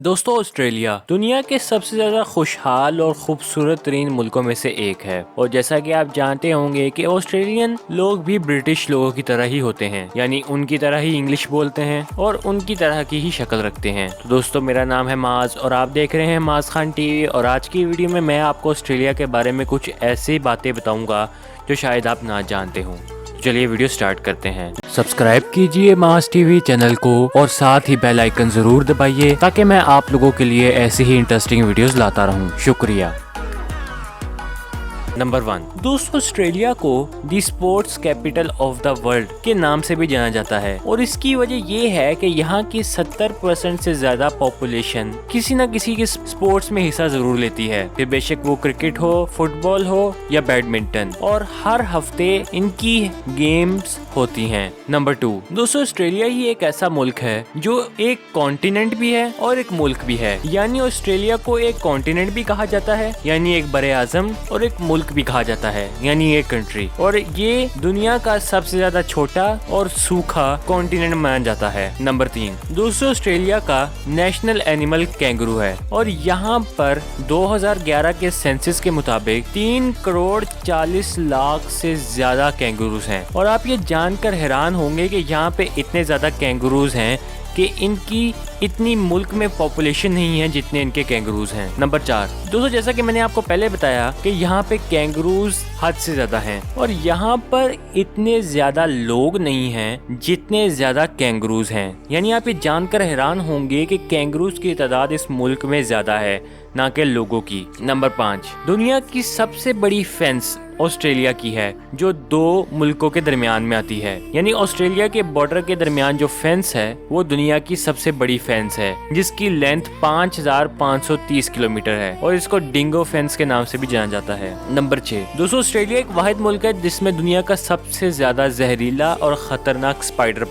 دوستو آسٹریلیا دنیا کے سب سے زیادہ خوشحال اور خوبصورت ترین ملکوں میں سے ایک ہے، اور جیسا کہ آپ جانتے ہوں گے کہ آسٹریلین لوگ بھی برٹش لوگوں کی طرح ہی ہوتے ہیں، یعنی ان کی طرح ہی انگلش بولتے ہیں اور ان کی طرح کی ہی شکل رکھتے ہیں۔ تو دوستو میرا نام ہے معاذ اور آپ دیکھ رہے ہیں معاذ خان ٹی وی، اور آج کی ویڈیو میں آپ کو آسٹریلیا کے بارے میں کچھ ایسی باتیں بتاؤں گا جو شاید آپ نہ جانتے ہوں۔ چلیے ویڈیو سٹارٹ کرتے ہیں۔ سبسکرائب کیجئے معاذ ٹی وی چینل کو اور ساتھ ہی بیل آئیکن ضرور دبائیے تاکہ میں آپ لوگوں کے لیے ایسی ہی انٹرسٹنگ ویڈیوز لاتا رہوں۔ شکریہ۔ نمبر 1، دوستو آسٹریلیا کو the sports capital of the world کے نام سے بھی جانا جاتا ہے، اور اس کی وجہ یہ ہے کہ یہاں کی 70% سے زیادہ پاپولیشن کسی نہ کسی کے اسپورٹس میں حصہ ضرور لیتی ہے، پھر بے شک وہ کرکٹ ہو، فٹ بال ہو یا بیڈمنٹن، اور ہر ہفتے ان کی گیمز ہوتی ہیں۔ نمبر 2، دوستو آسٹریلیا ہی ایک ایسا ملک ہے جو ایک کانٹیننٹ بھی ہے اور ایک ملک بھی ہے، یعنی آسٹریلیا کو ایک کانٹیننٹ بھی کہا جاتا ہے یعنی ایک بر اعظم، اور ایک ملک بھی کہا جاتا ہے یعنی ایک کنٹری، اور یہ دنیا کا سب سے زیادہ چھوٹا اور سوکھا کانٹیننٹ مانا جاتا ہے۔ نمبر 3، دوستو آسٹریلیا کا نیشنل اینیمل کینگرو ہے، اور یہاں پر 2011 کے سینسس کے مطابق 3,40,00,000 سے زیادہ کینگروز ہیں، اور آپ یہ جان کر حیران ہوں گے کہ یہاں پہ اتنے زیادہ کینگروز ہیں کہ ان کی اتنی ملک میں پاپولیشن نہیں ہے جتنے ان کے کینگروز ہیں۔ نمبر 4، دوستو جیسا کہ میں نے آپ کو پہلے بتایا کہ یہاں پہ کینگروز حد سے زیادہ ہیں، اور یہاں پر اتنے زیادہ لوگ نہیں ہیں جتنے زیادہ کینگروز ہیں، یعنی آپ یہ جان کر حیران ہوں گے کہ کینگروز کی تعداد اس ملک میں زیادہ ہے نہ کہ لوگوں کی۔ نمبر 5، دنیا کی سب سے بڑی فینس آسٹریلیا کی ہے جو 2 ملکوں کے درمیان میں آتی ہے، یعنی آسٹریلیا کے بارڈر کے درمیان جو فینس ہے وہ دنیا کی سب سے بڑی فینس ہے، جس کی لینتھ 5,530 کلومیٹر ہے، اور اس کو ڈنگو فینس کے نام سے بھی جانا جاتا ہے۔ نمبر 6، دوستو آسٹریلیا ایک واحد ملک ہے جس میں دنیا کا سب سے زیادہ زہریلا اور خطرناک اسپائڈر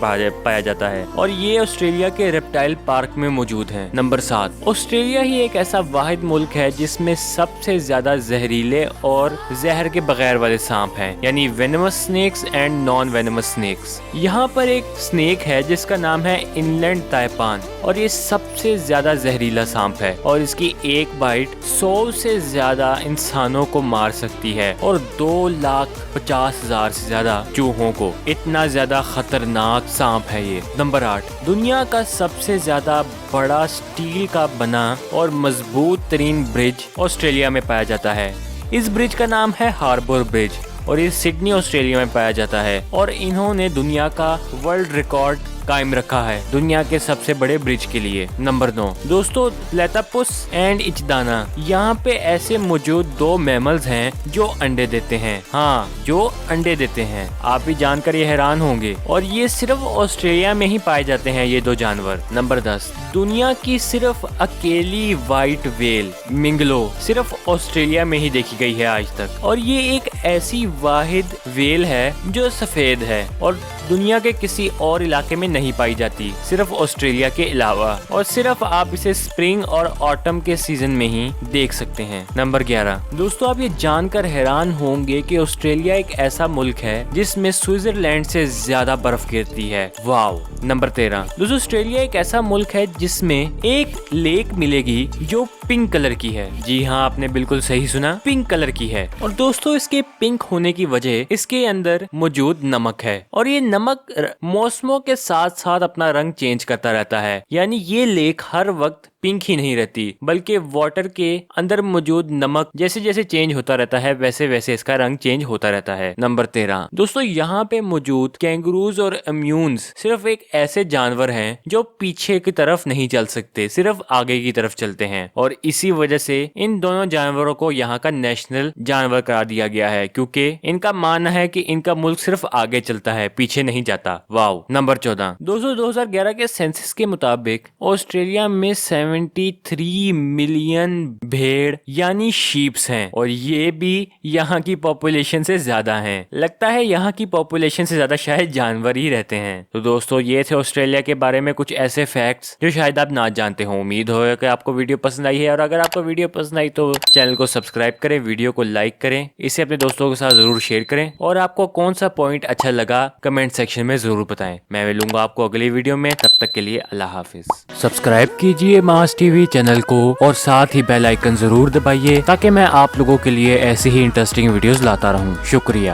پایا جاتا ہے، اور یہ آسٹریلیا کے ریپٹائل پارک میں موجود ہے۔ نمبر 7، آسٹریلیا ہی ایک ایسا واحد ملک ہے جس میں سب سے زیادہ زہریلے اور زہر کے بغیر والے سانپ ہیں، یعنی وینمس سنیکس اینڈ نان وینمس سنیکس۔ یہاں پر ایک سنیک ہے جس کا نام ہے انلینڈ تائپان، اور یہ سب سے زیادہ زہریلا سانپ ہے، اور اس کی ایک بائٹ 100 سے زیادہ انسانوں کو مار سکتی ہے اور 2,50,000 سے زیادہ چوہوں کو۔ اتنا زیادہ خطرناک سانپ ہے یہ۔ نمبر 8، دنیا کا سب سے زیادہ بڑا اسٹیل کا بنا اور مضبوط ترین برج آسٹریلیا میں پایا جاتا ہے۔ اس برج کا نام ہے ہاربور برج، اور یہ سڈنی آسٹریلیا میں پایا جاتا ہے، اور انہوں نے دنیا کا ورلڈ ریکارڈ قائم رکھا ہے دنیا کے سب سے بڑے برج کے لیے۔ نمبر 9، دوستو پلیٹاپس اینڈ اچدانا، یہاں پہ ایسے موجود 2 میملز ہیں جو انڈے دیتے ہیں، ہاں جو انڈے دیتے ہیں، آپ بھی جان کر یہ حیران ہوں گے، اور یہ صرف آسٹریلیا میں ہی پائے جاتے ہیں یہ 2 جانور۔ نمبر 10، دنیا کی صرف اکیلی وائٹ ویل منگلو صرف آسٹریلیا میں ہی دیکھی گئی ہے آج تک، اور یہ ایک ایسی واحد ویل ہے جو سفید ہے اور دنیا کے کسی اور علاقے میں نہیں پائی جاتی، صرف آسٹریلیا کے علاوہ، اور صرف آپ اسے سپرنگ اور آٹم کے سیزن میں ہی دیکھ سکتے ہیں۔ نمبر 11، دوستو آپ یہ جان کر حیران ہوں گے کہ آسٹریلیا ایک ایسا ملک ہے جس میں سوئٹزرلینڈ سے زیادہ برف گرتی ہے۔ واو۔ نمبر 13، دوستو آسٹریلیا ایک ایسا ملک ہے جس میں ایک لیک ملے گی جو پنک کلر کی ہے، جی ہاں آپ نے بالکل صحیح سنا، پنک کلر کی ہے، اور دوستو اس کے پنک ہونے کی وجہ اس کے اندر موجود نمک ہے، اور یہ نمک موسموں کے ساتھ ساتھ اپنا رنگ چینج کرتا رہتا ہے، یعنی یہ لیک ہر وقت پنک ہی نہیں رہتی بلکہ واٹر کے اندر موجود نمک جیسے جیسے چینج ہوتا رہتا ہے ویسے ویسے اس کا رنگ چینج ہوتا رہتا ہے۔ نمبر 13، دوستو یہاں پہ موجود کینگروز اور ایمیونز صرف ایک ایسے جانور ہیں جو پیچھے کی طرف نہیں چل سکتے، صرف آگے کی طرف چلتے ہیں، اور اسی وجہ سے ان دونوں جانوروں کو یہاں کا نیشنل جانور قرار دیا گیا ہے، کیونکہ ان کا ماننا ہے کہ ان کا ملک صرف آگے چلتا ہے پیچھے نہیں جاتا۔ واو۔ نمبر 14، دوستو 2011 کے سینسس کے مطابق آسٹریلیا میں 73 ملین بھیڑ یعنی شیپس ہیں، اور یہ بھی یہاں کی پاپولیشن سے زیادہ ہیں، لگتا ہے یہاں کی پاپولیشن سے زیادہ شاید جانور ہی رہتے ہیں۔ تو دوستو یہ تھے آسٹریلیا کے بارے میں کچھ ایسے فیکٹس جو شاید آپ نہ جانتے ہوں۔ امید ہو کہ آپ کو ویڈیو پسند آئی ہے، اور اگر آپ کو ویڈیو پسند آئی تو چینل کو سبسکرائب کریں، ویڈیو کو لائک کریں، اسے اپنے دوستوں کے ساتھ ضرور شیئر کریں، اور آپ کو کون سا پوائنٹ اچھا لگا کمنٹ سیکشن میں ضرور بتائیں۔ میں ملوں گا آپ کو اگلی ویڈیو میں، تب تک کے لیے اللہ حافظ۔ سبسکرائب کیجئے ماس ٹی وی چینل کو اور ساتھ ہی بیل آئیکن ضرور دبائیے تاکہ میں آپ لوگوں کے لیے ایسی ہی انٹرسٹنگ ویڈیوز لاتا رہوں. شکریہ.